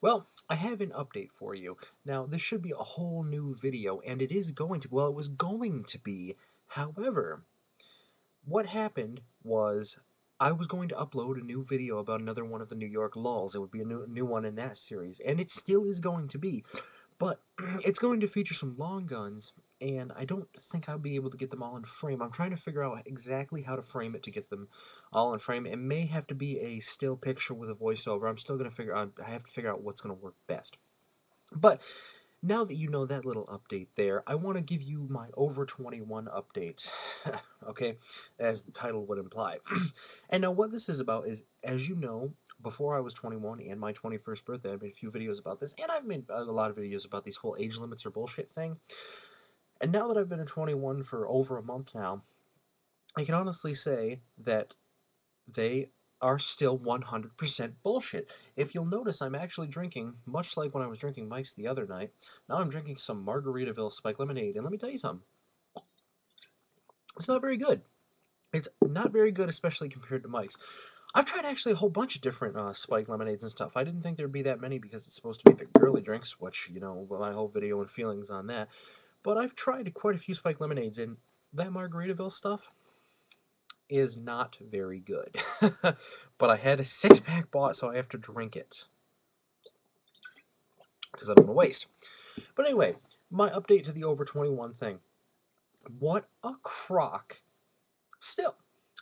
Well, I have an update for you. Now, this should be a whole new video, and it is going to, well, it was going to be. However, what happened was I was going to upload a new video about another one of the New York lulls. It would be a new one in that series, and it still is going to be. But it's going to feature some long guns, and I don't think I'll be able to get them all in frame. I'm trying to figure out exactly how to frame it to get them all in frame. It may have to be a still picture with a voiceover. I'm still going to figure out, I have to figure out what's going to work best. But now that you know that little update there, I want to give you my over 21 update. Okay, as the title would imply. And now what this is about is, as you know, before I was 21 and my 21st birthday, I made a few videos about this, and I've made a lot of videos about these whole age limits are bullshit thing. And now that I've been at 21 for over a month now, I can honestly say that they are still 100% bullshit. If you'll notice, I'm actually drinking, much like when I was drinking Mike's the other night, now I'm drinking some Margaritaville spiked lemonade, and let me tell you something, it's not very good. It's not very good, especially compared to Mike's. I've tried actually a whole bunch of different spiked lemonades and stuff. I didn't think there'd be that many because it's supposed to be the girly drinks, which, you know, my whole video and feelings on that. But I've tried quite a few spiked lemonades, and that Margaritaville stuff is not very good. But I had a six-pack bought, so I have to drink it because I don't want to waste. But anyway, my update to the over 21 thing. What a crock. Still,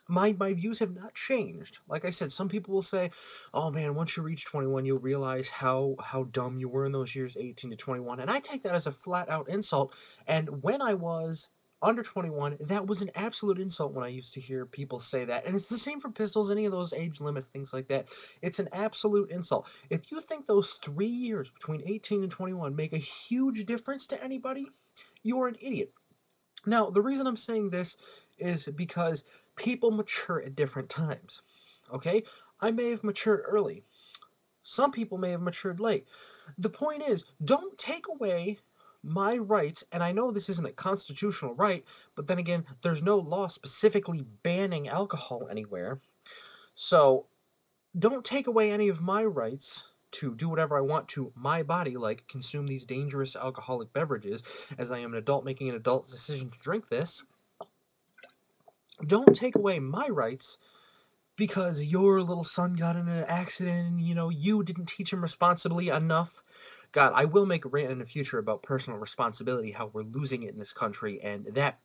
my views have not changed. Like I said, some people will say, "Oh man, once you reach 21, you'll realize how dumb you were in those years 18 to 21." And I take that as a flat out insult. And when I was under 21, that was an absolute insult when I used to hear people say that. And it's the same for pistols, any of those age limits, things like that. It's an absolute insult. If you think those 3 years between 18 and 21 make a huge difference to anybody, you're an idiot. Now, the reason I'm saying this is because people mature at different times. Okay? I may have matured early. Some people may have matured late. The point is, don't take away my rights, and I know this isn't a constitutional right, but then again, there's no law specifically banning alcohol anywhere. So, don't take away any of my rights to do whatever I want to my body, like consume these dangerous alcoholic beverages, as I am an adult making an adult decision to drink this. Don't take away my rights because your little son got in an accident and, you know, you didn't teach him responsibly enough. God, I will make a rant in the future about personal responsibility, how we're losing it in this country, and that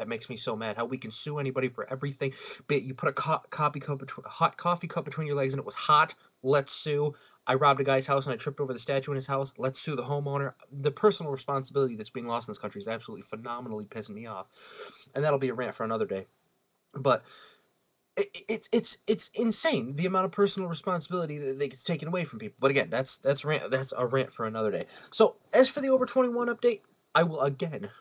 makes me so mad. How we can sue anybody for everything. But you put a hot coffee cup between your legs and it was hot. Let's sue. I robbed a guy's house and I tripped over the statue in his house. Let's sue the homeowner. The personal responsibility that's being lost in this country is absolutely phenomenally pissing me off, and that'll be a rant for another day. But it's insane the amount of personal responsibility that gets taken away from people. But again, that's a rant for another day. So as for the over 21 update, I will again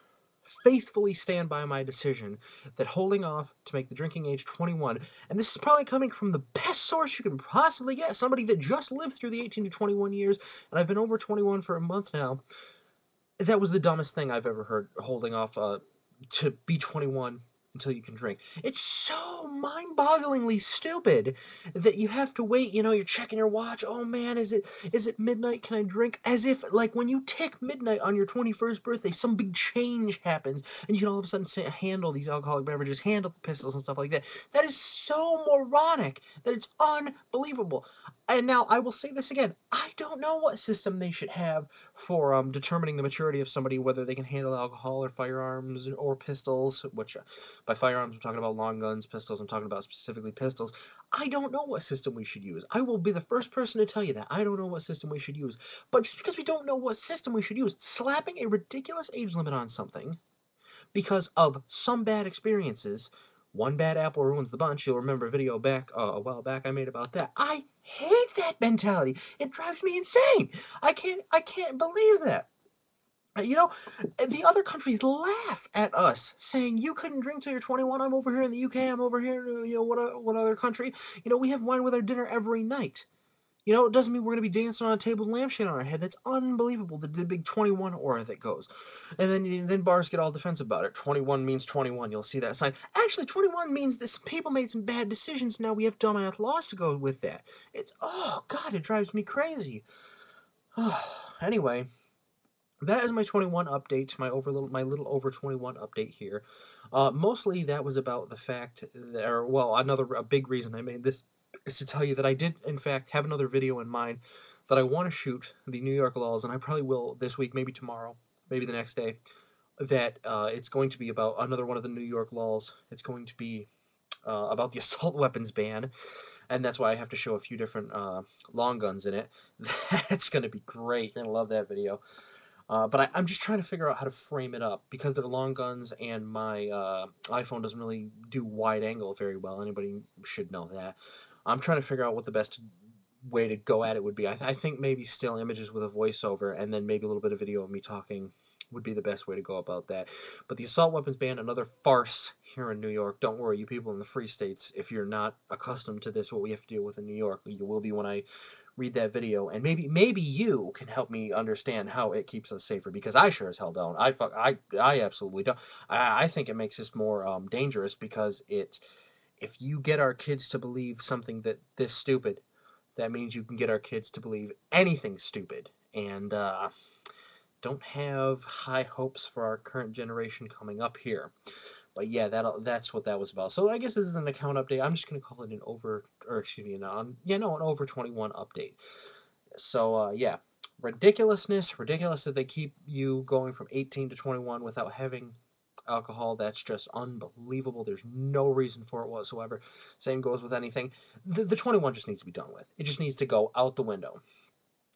faithfully stand by my decision that holding off to make the drinking age 21, and this is probably coming from the best source you can possibly get, somebody that just lived through the 18 to 21 years, and I've been over 21 for a month now. That was the dumbest thing I've ever heard, holding off to be 21 until you can drink. It's so mind-bogglingly stupid that you have to wait, you know, you're checking your watch. Oh man, is it midnight? Can I drink? As if like when you tick midnight on your 21st birthday, some big change happens and you can all of a sudden handle these alcoholic beverages, handle the pistols and stuff like that. That is so moronic that it's unbelievable. And now I will say this again. I don't know what system they should have for determining the maturity of somebody, whether they can handle alcohol or firearms or pistols, which by firearms I'm talking about long guns, pistols I'm talking about specifically pistols. I don't know what system we should use. I will be the first person to tell you that. I don't know what system we should use. But just because we don't know what system we should use, slapping a ridiculous age limit on something because of some bad experiences. One bad apple ruins the bunch. You'll remember a video back a while back I made about that. I hate that mentality. It drives me insane. I can't believe that. You know, the other countries laugh at us, saying you couldn't drink till you're 21. I'm over here in the UK. I'm over here, you know, what other country? You know, we have wine with our dinner every night. You know, it doesn't mean we're going to be dancing on a table with lampshade on our head. That's unbelievable. The big 21 aura that goes. And then bars get all defensive about it. 21 means 21. You'll see that sign. Actually, 21 means that some people made some bad decisions. Now we have dumbass laws to go with that. Oh, God, it drives me crazy. Anyway, that is my 21 update, my little over 21 update here. Mostly that was about the fact that, or well, a big reason I made this is to tell you that I did in fact have another video in mind that I want to shoot the New York laws, and I probably will this week, maybe tomorrow, maybe the next day. That it's going to be about another one of the New York laws. It's going to be about the assault weapons ban, and that's why I have to show a few different long guns in it. That's going to be great. You're going to love that video. But I'm just trying to figure out how to frame it up because they're long guns and my iPhone doesn't really do wide angle very well. Anybody should know that. I'm trying to figure out what the best way to go at it would be. I think maybe still images with a voiceover and then maybe a little bit of video of me talking would be the best way to go about that. But the assault weapons ban, another farce here in New York. Don't worry, you people in the free states, if you're not accustomed to this, what we have to deal with in New York, you will be when I read that video, and maybe you can help me understand how it keeps us safer, because I sure as hell don't. I absolutely don't. I think it makes us more dangerous because if you get our kids to believe something that this stupid, that means you can get our kids to believe anything stupid, and don't have high hopes for our current generation coming up here. But yeah, that's what that was about. So I guess this is an account update. I'm just gonna call it an an over 21 update. So yeah, ridiculous that they keep you going from 18 to 21 without having alcohol. That's just unbelievable. There's no reason for it whatsoever. Same goes with anything. The 21 just needs to be done with. It just needs to go out the window.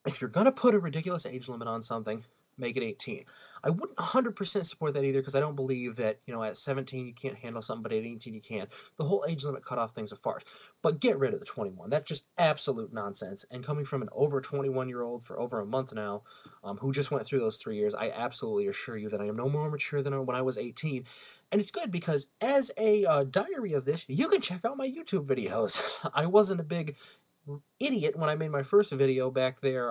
If you're gonna put a ridiculous age limit on something, make it 18. I wouldn't 100% support that either because I don't believe that, at 17 you can't handle something, but at 18 you can. The whole age limit cutoff thing's a farce. But get rid of the 21. That's just absolute nonsense. And coming from an over 21-year-old for over a month now, who just went through those 3 years, I absolutely assure you that I am no more mature than when I was 18. And it's good because as a diary of this, you can check out my YouTube videos. I wasn't a big idiot when I made my first video back there,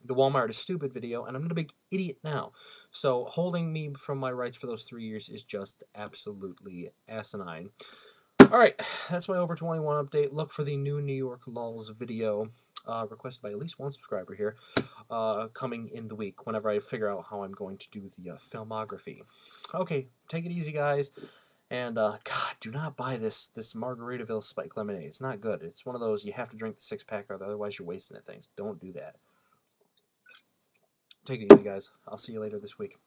the Walmart is stupid video, and I'm not a big idiot now. So holding me from my rights for those 3 years is just absolutely asinine. All right, that's my over 21 update. Look for the new New York laws video requested by at least one subscriber here coming in the week whenever I figure out how I'm going to do the filmography. Okay, take it easy, guys. And God, do not buy this Margaritaville spiked lemonade. It's not good. It's one of those you have to drink the 6-pack, or otherwise you're wasting it. Things. Don't do that. Take it easy, guys. I'll see you later this week.